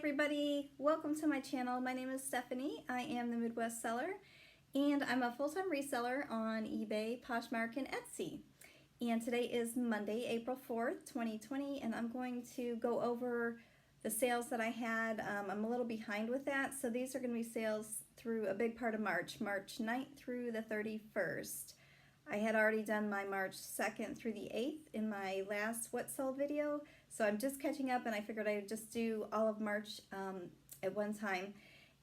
everybody, welcome to my channel. My name is Stephanie. I am the Midwest Seller and I'm a full-time reseller on eBay, Poshmark, and Etsy. And today is Monday, April 4th, 2020, and I'm going to go over the sales that I had. I'm a little behind with that, so these are going to be sales through a big part of March 9th through the 31st. I had already done my March 2nd through the 8th in my last What Sold video, so I'm just catching up, and I figured I would just do all of March at one time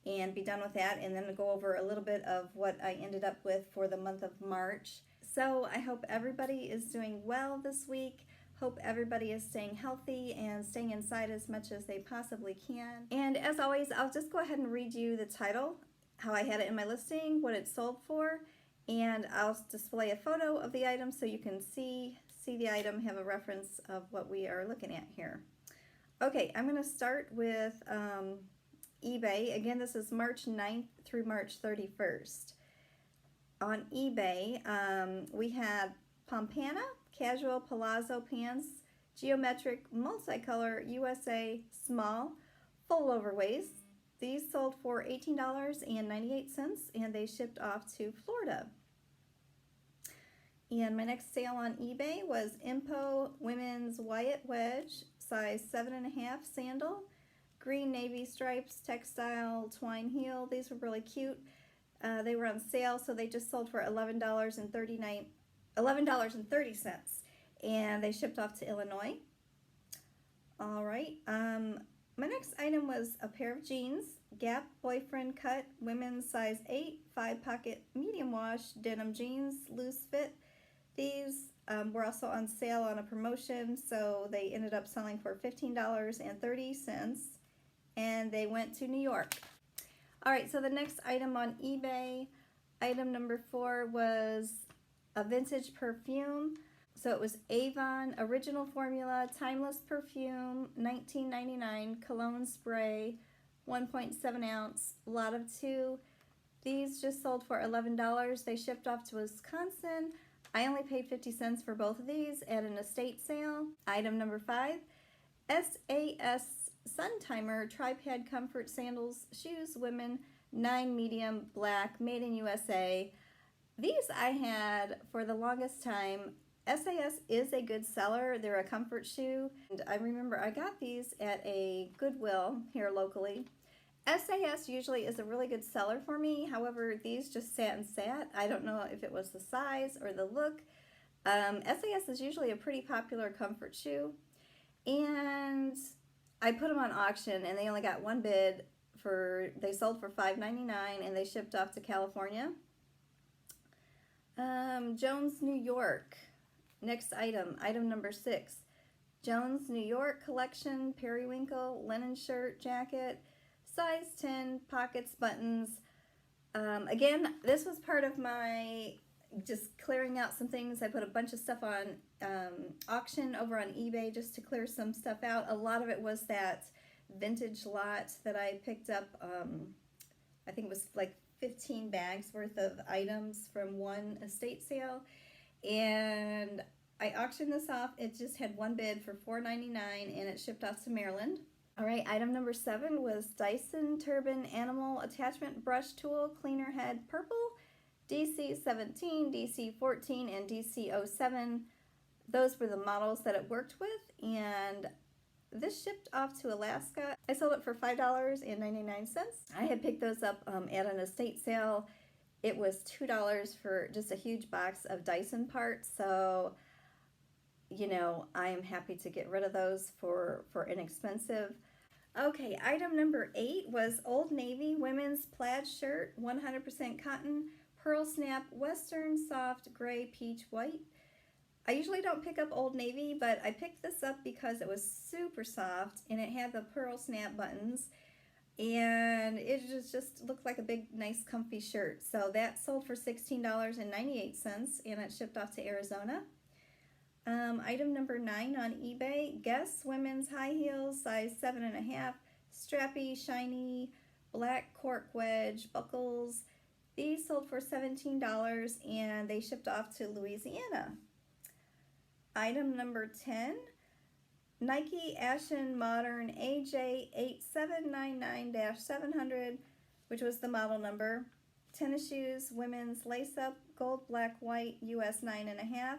and be done with that, and then go over a little bit of what I ended up with for the month of March. So I hope everybody is doing well this week. Hope everybody is staying healthy and staying inside as much as they possibly can. And as always, I'll just go ahead and read you the title, how I had it in my listing, what it sold for, and I'll display a photo of the item so you can see the item, have a reference of what we are looking at here. Okay, I'm going to start with eBay. Again, this is March 9th through March 31st. On eBay, we had Pompana Casual Palazzo Pants, Geometric Multicolor USA Small, Full Over Waist. These sold for $18.98 and they shipped off to Florida. And my next sale on eBay was Impo Women's Wyatt Wedge, size 7.5 sandal, green navy stripes, textile, twine heel. These were really cute. They were on sale, so they just sold for $11.30, and they shipped off to Illinois. All right. My next item was a pair of jeans, Gap Boyfriend Cut, women's size 8, 5-pocket medium wash, denim jeans, loose fit. These were also on sale on a promotion, so they ended up selling for $15.30, and they went to New York. All right, so the next item on eBay, item number 4, was a vintage perfume. So it was Avon Original Formula Timeless Perfume, $19.99, cologne spray, 1.7 ounce, lot of 2. These just sold for $11. They shipped off to Wisconsin. I only paid 50 cents for both of these at an estate sale. Item number 5, SAS Sun Timer Tripod Comfort Sandals, Shoes, Women, 9 medium, black, made in USA. These I had for the longest time. SAS is a good seller. They're a comfort shoe. And I remember I got these at a Goodwill here locally. SAS usually is a really good seller for me. However, these just sat and sat. I don't know if it was the size or the look. SAS is usually a pretty popular comfort shoe. And I put them on auction and they only got one bid. They sold for $5.99 and they shipped off to California. Jones, New York. Next item, item number 6. Jones, New York Collection, periwinkle, linen shirt, jacket, size 10, pockets, buttons. Again, this was part of my just clearing out some things. I put a bunch of stuff on auction over on eBay just to clear some stuff out. A lot of it was that vintage lot that I picked up. I think it was like 15 bags worth of items from one estate sale, and I auctioned this off. It just had one bid for $4.99 and it shipped off to Maryland. All right, item number 7 was Dyson Turban Animal Attachment Brush Tool Cleaner Head Purple, DC-17, DC-14, and DC-07. Those were the models that it worked with, and this shipped off to Alaska. I sold it for $5.99. I had picked those up at an estate sale. It was $2 for just a huge box of Dyson parts, so you know, I am happy to get rid of those for inexpensive. Okay, item number 8 was Old Navy Women's Plaid Shirt, 100% cotton, pearl snap, western, soft, gray, peach, white. I usually don't pick up Old Navy, but I picked this up because it was super soft and it had the pearl snap buttons, and it just looked like a big, nice, comfy shirt. So that sold for $16.98 and it shipped off to Arizona. Item number 9 on eBay, Guess Women's High Heels, size 7.5, strappy, shiny, black cork wedge, buckles. These sold for $17 and they shipped off to Louisiana. Item number 10, Nike Ashen Modern AJ8799-700, which was the model number. Tennis shoes, women's lace-up, gold, black, white, US 9.5.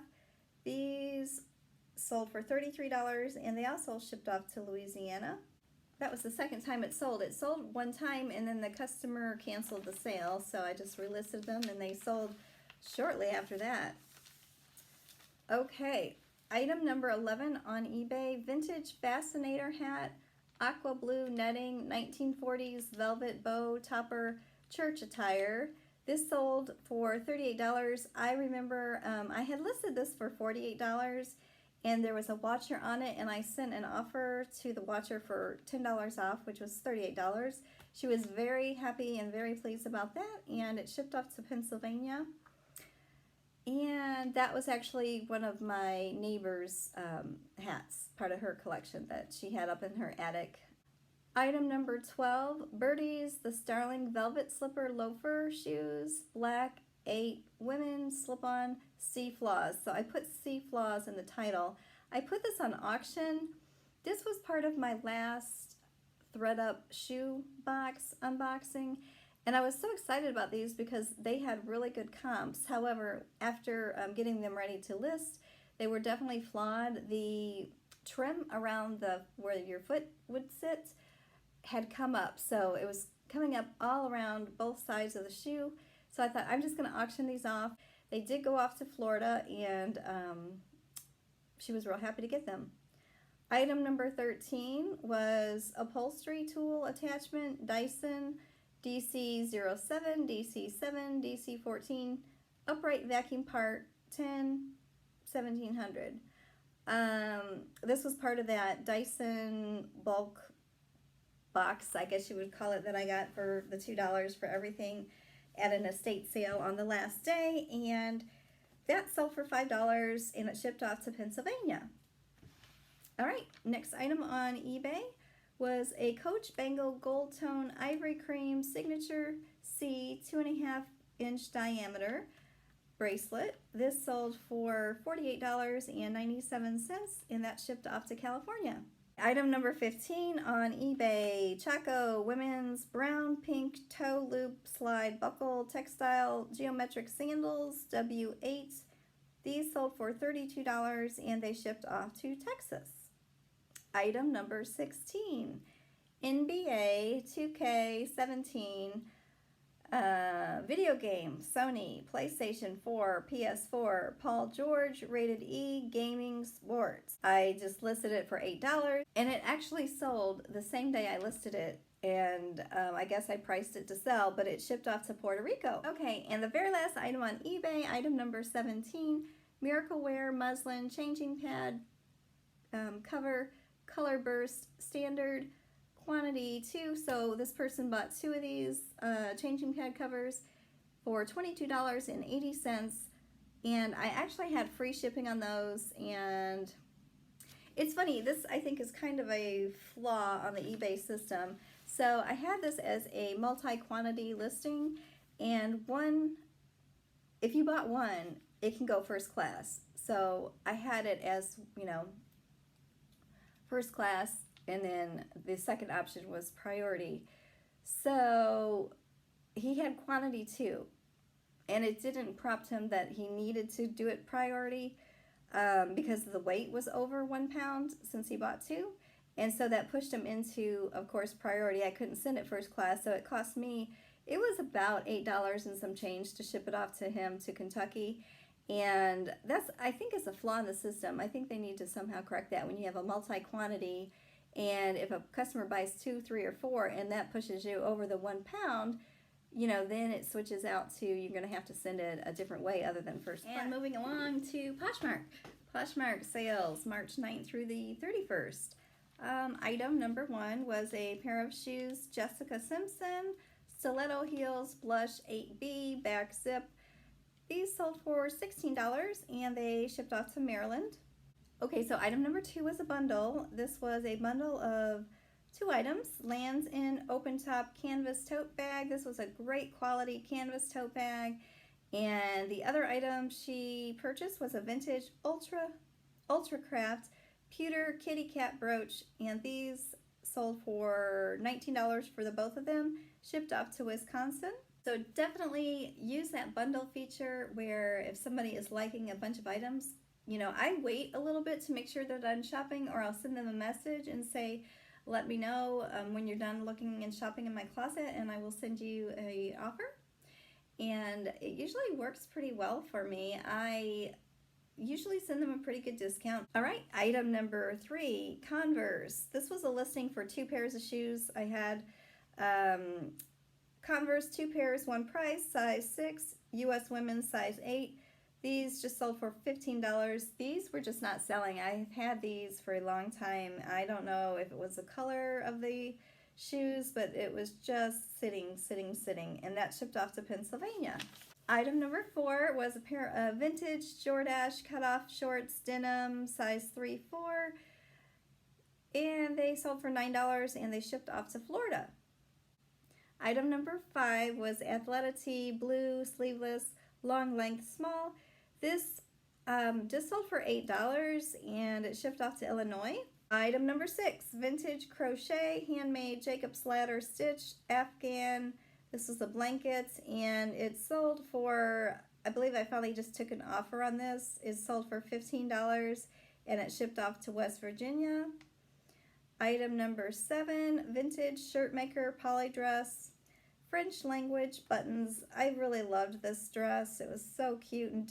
These sold for $33, and they also shipped off to Louisiana. That was the second time it sold. It sold one time, and then the customer canceled the sale, so I just relisted them, and they sold shortly after that. Okay, item number 11 on eBay, vintage fascinator hat, aqua blue netting, 1940s velvet bow topper, church attire. This sold for $38. I remember I had listed this for $48, and there was a watcher on it, and I sent an offer to the watcher for $10 off, which was $38. She was very happy and very pleased about that, and it shipped off to Pennsylvania. And that was actually one of my neighbor's hats, part of her collection that she had up in her attic. Item number 12, Birdie's the Starling Velvet Slipper Loafer Shoes, black, 8, women, slip-on, sea flaws. So I put sea flaws in the title. I put this on auction. This was part of my last thread-up shoe box unboxing. And I was so excited about these because they had really good comps. However, after getting them ready to list, they were definitely flawed. The trim around where your foot would sit had come up. So it was coming up all around both sides of the shoe. So I thought, I'm just going to auction these off. They did go off to Florida, and she was real happy to get them. Item number 13 was upholstery tool attachment, Dyson DC07, DC7, DC14, upright vacuum part, 10, 1700. This was part of that Dyson bulk box, I guess you would call it, that I got for the $2 for everything at an estate sale on the last day, and that sold for $5, and it shipped off to Pennsylvania. All right, next item on eBay was a Coach Bangle Gold Tone Ivory Cream Signature C 2.5-inch diameter bracelet. This sold for $48.97, and that shipped off to California. Item number 15 on eBay, Chaco Women's Brown Pink Toe Loop Slide Buckle Textile Geometric Sandals W8. These sold for $32, and they shipped off to Texas. Item number 16, NBA 2K17 video game, Sony, PlayStation 4, PS4, Paul George, Rated E, Gaming Sports. I just listed it for $8, and it actually sold the same day I listed it, and I guess I priced it to sell, but it shipped off to Puerto Rico. Okay, and the very last item on eBay, item number 17, Miracle Wear Muslin Changing Pad cover, color burst, standard, quantity 2. So this person bought 2 of these changing pad covers for $22.80, and I actually had free shipping on those. And it's funny, this I think is kind of a flaw on the eBay system. So I had this as a multi-quantity listing, and if you bought one, it can go first class. So I had it as, first class, and then the second option was priority. So he had quantity 2, and it didn't prompt him that he needed to do it priority because the weight was over 1 pound since he bought 2, and so that pushed him into, of course, priority. I couldn't send it first class, so it cost me, it was about $8 and some change to ship it off to him to Kentucky. And that's, I think, is a flaw in the system. I think they need to somehow correct that when you have a multi-quantity, and if a customer buys 2, 3, or 4, and that pushes you over the 1 pound, then it switches out to you're going to have to send it a different way other than first class. And moving along to Poshmark. Poshmark sales, March 9th through the 31st. Item number 1 was a pair of shoes, Jessica Simpson, stiletto heels, blush 8B, back zip. These sold for $16, and they shipped off to Maryland. Okay, so item number 2 was a bundle. This was a bundle of 2 items. Lands End open top canvas tote bag. This was a great quality canvas tote bag. And the other item she purchased was a vintage Ultra Craft pewter kitty cat brooch, and these sold for $19 for the both of them, shipped off to Wisconsin. So definitely use that bundle feature where if somebody is liking a bunch of items, you know, I wait a little bit to make sure they're done shopping, or I'll send them a message and say, let me know when you're done looking and shopping in my closet, and I will send you a offer. And it usually works pretty well for me. I usually send them a pretty good discount. All right, item number 3, Converse. This was a listing for 2 pairs of shoes. I had Converse 2 pairs, 1 price, size 6, US women's size 8. These just sold for $15. These were just not selling. I've had these for a long time. I don't know if it was the color of the shoes, but it was just sitting, and that shipped off to Pennsylvania. Item number 4 was a pair of vintage Jordache cutoff shorts, denim, size 3-4, and they sold for $9, and they shipped off to Florida. Item number 5 was Athleta tee, blue, sleeveless, long length, small. This just sold for $8, and it shipped off to Illinois. Item number 6, vintage crochet, handmade Jacob's ladder stitch, Afghan. This is a blanket, and it sold for, I believe I finally just took an offer on this. It sold for $15, and it shipped off to West Virginia. Item number 7, vintage shirt maker, poly dress, French language buttons. I really loved this dress. It was so cute and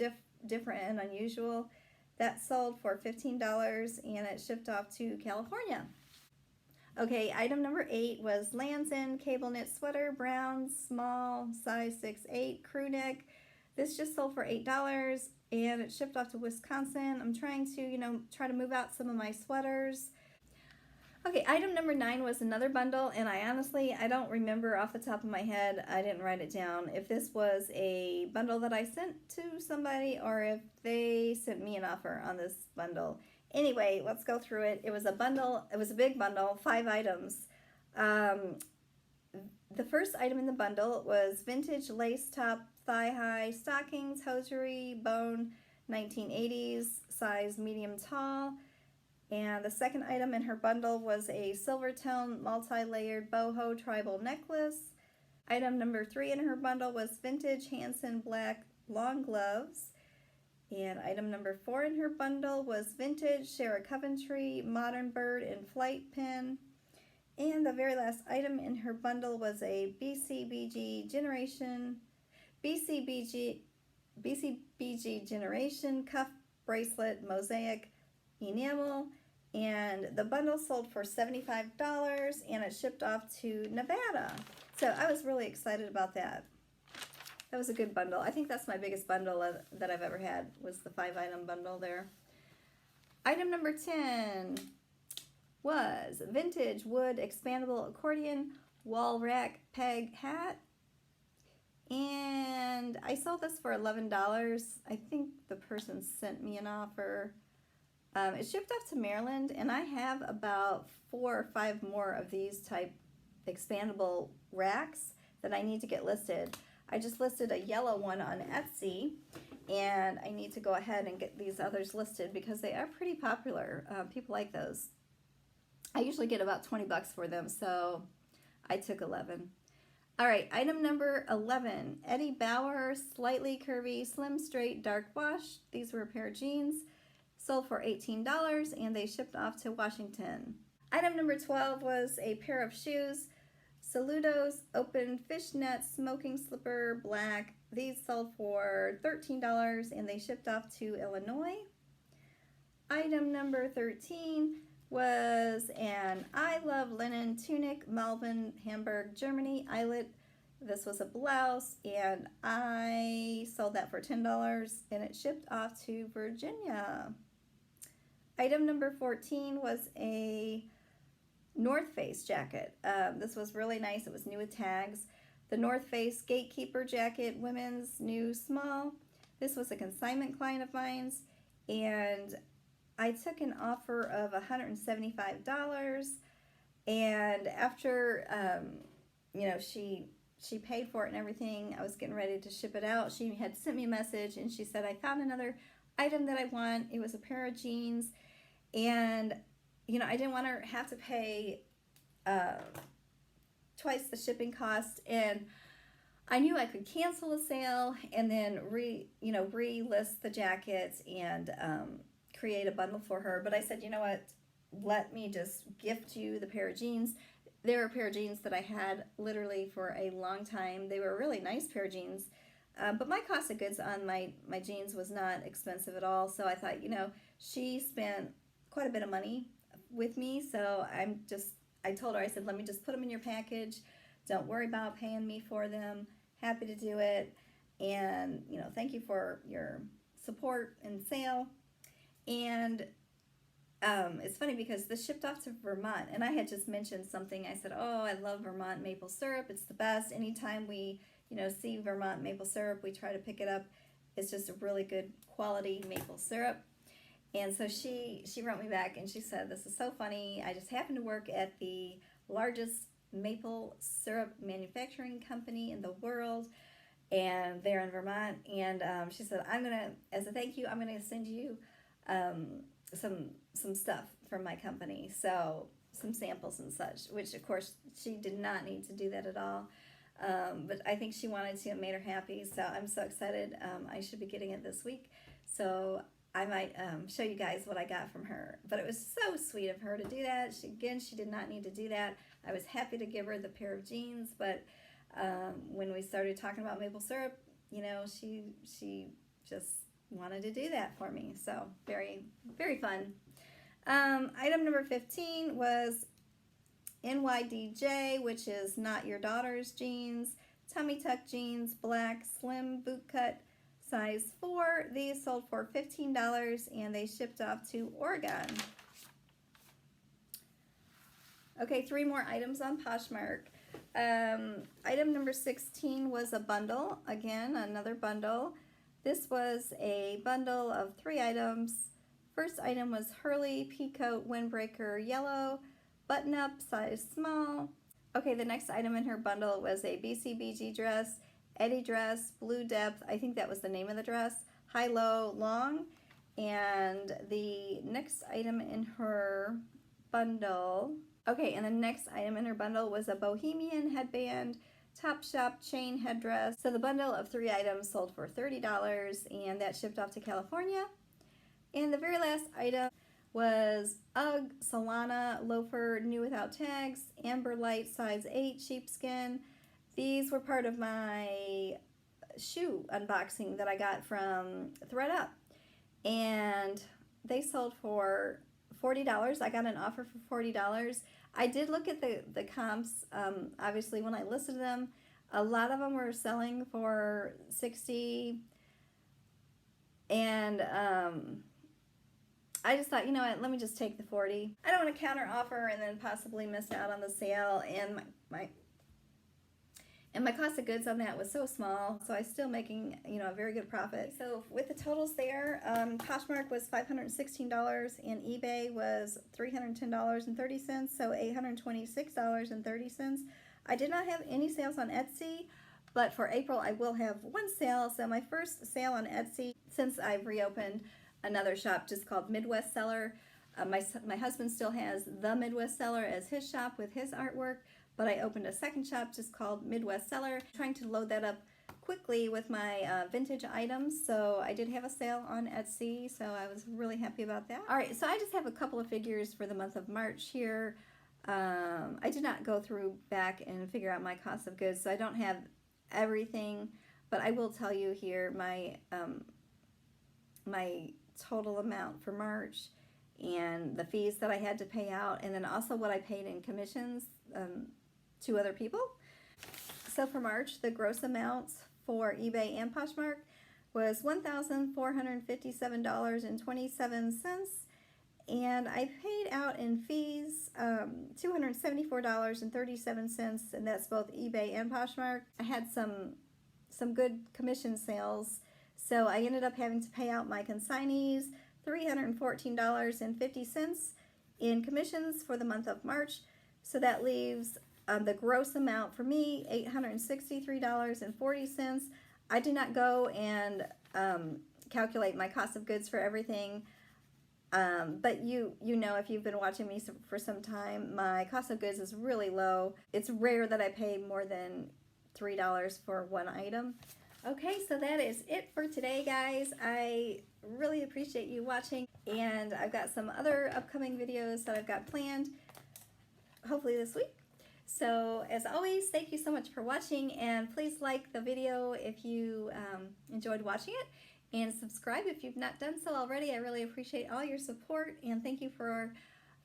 different and unusual. That sold for $15, and it shipped off to California. Okay, item number 8 was Lands' End cable knit sweater, brown, small, size 6-8, crew neck. This just sold for $8, and it shipped off to Wisconsin. I'm trying to, try to move out some of my sweaters. Okay, item number 9 was another bundle, and I don't remember off the top of my head. I didn't write it down if this was a bundle that I sent to somebody or if they sent me an offer on this bundle. Anyway, let's go through it. It was a bundle. It was a big bundle, 5 items. The first item in the bundle was vintage lace top, thigh-high stockings, hosiery, bone, 1980s, size medium tall. And the second item in her bundle was a silver tone multi-layered boho tribal necklace. Item number 3 in her bundle was vintage Hanson black long gloves. And item number 4 in her bundle was vintage Sarah Coventry modern bird and flight pin. And the very last item in her bundle was a BCBG Generation cuff bracelet mosaic enamel. And the bundle sold for $75, and it shipped off to Nevada. So I was really excited about that. That was a good bundle. I think that's my biggest bundle that I've ever had, was the 5-item bundle there. Item number 10 was vintage wood expandable accordion wall rack peg hat. And I sold this for $11. I think the person sent me an offer. It shipped off to Maryland, and I have about 4 or 5 more of these type expandable racks that I need to get listed. I just listed a yellow one on Etsy, and I need to go ahead and get these others listed because they are pretty popular. People like those. I usually get about $20 for them, so I took 11. All right, item number 11, Eddie Bauer, slightly curvy, slim, straight, dark wash. These were a pair of jeans. Sold for $18, and they shipped off to Washington. Item number 12 was a pair of shoes, Saludos open fishnet smoking slipper black. These sold for $13, and they shipped off to Illinois. Item number 13 was an I Love Linen tunic, Malvin, Hamburg, Germany, eyelet. This was a blouse, and I sold that for $10, and it shipped off to Virginia. Item number 14 was a North Face jacket. This was really nice. It was new with tags. The North Face Gatekeeper jacket, women's, new, small. This was a consignment client of mine's, and I took an offer of $175, and after, she paid for it and everything, I was getting ready to ship it out. She had sent me a message, and she said, I found another item that I want. It was a pair of jeans, And, you know, I didn't want to have to pay twice the shipping cost, and I knew I could cancel a sale and then relist the jackets and create a bundle for her. But I said, you know what, let me just gift you the pair of jeans. They're a pair of jeans that I had literally for a long time. They were a really nice pair of jeans. But my cost of goods on my jeans was not expensive at all. So I thought, you know, she spent quite a bit of money with me. So I told her, I said, let me just put them in your package. Don't worry about paying me for them. Happy to do it. And, you know, thank you for your support and sale. And it's funny because this shipped off to Vermont, and I had just mentioned something. I said, oh, I love Vermont maple syrup. It's the best. Anytime we, you know, see Vermont maple syrup, we try to pick it up. It's just a really good quality maple syrup. And so she wrote me back and she said, this is so funny. I just happened to work at the largest maple syrup manufacturing company in the world, and they're in Vermont. And she said, as a thank you, I'm gonna send you some stuff from my company, so some samples and such, which of course she did not need to do that at all, but I think she wanted to. It made her happy, so I'm so excited. I should be getting it this week, so I might show you guys what I got from her. But it was so sweet of her to do that. She did not need to do that. I was happy to give her the pair of jeans, but when we started talking about maple syrup, you know, she just wanted to do that for me. So very, very fun. Item number 15 was NYDJ, which is Not Your Daughter's jeans. Tummy tuck jeans, black, slim, boot cut, size 4. These sold for $15 and they shipped off to Oregon. Okay, 3 more items on Poshmark. Item number 16 was a bundle. Again, another bundle. This was a bundle of 3 items. First item was Hurley Peacoat Windbreaker Yellow, button-up, size small. Okay, the next item in her bundle was a BCBG dress, Eddie dress, blue depth, I think that was the name of the dress, high-low, long. And the next item in her bundle, okay, and the next item in her bundle was a bohemian headband, Topshop chain headdress. So the bundle of 3 items sold for $30, and that shipped off to California. And the very last item was UGG Solana loafer, new without tags, amber light, size 8, sheepskin. These were part of my shoe unboxing that I got from ThredUp, and they sold for $40. I got an offer for $40. I did look at the comps. Obviously, when I listed them, a lot of them were selling for $60, and I just thought, you know what, let me just take the $40. I don't want to counter offer and then possibly miss out on the sale, and my cost of goods on that was so small, so I was still making, you know, a very good profit. So with the totals there, Poshmark was $516 and eBay was $310.30, so $826.30. I did not have any sales on Etsy, but for April I will have 1 sale. So my first sale on Etsy since I've reopened another shop just called TheMidwestCellar. My husband still has TheMidwestCellar as his shop with his artwork, but I opened a second shop just called TheMidwestCellar, trying to load that up quickly with my vintage items. So I did have a sale on Etsy, so I was really happy about that. All right, so I just have a couple of figures for the month of March here. I did not go through back and figure out my cost of goods, so I don't have everything, but I will tell you here my my total amount for March and the fees that I had to pay out, and then also what I paid in commissions to other people. So for March, the gross amounts for eBay and Poshmark was $1,457.27, and I paid out in fees $274.37, and that's both eBay and Poshmark. I had some good commission sales, so I ended up having to pay out my consignees $314.50 in commissions for the month of March. So that leaves the gross amount for me, $863.40. I did not go and calculate my cost of goods for everything. But you know, if you've been watching me for some time, my cost of goods is really low. It's rare that I pay more than $3 for one item. Okay, so that is it for today, guys. I really appreciate you watching, and I've got some other upcoming videos that I've got planned, hopefully this week. So as always, thank you so much for watching, and please like the video if you enjoyed watching it, and subscribe if you've not done so already. I really appreciate all your support, and thank you for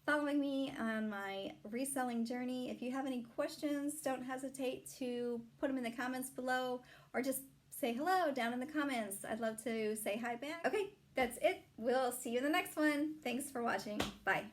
following me on my reselling journey. If you have any questions, don't hesitate to put them in the comments below, or just say hello down in the comments. I'd love to say hi back. Okay, that's it. We'll see you in the next one. Thanks for watching. Bye.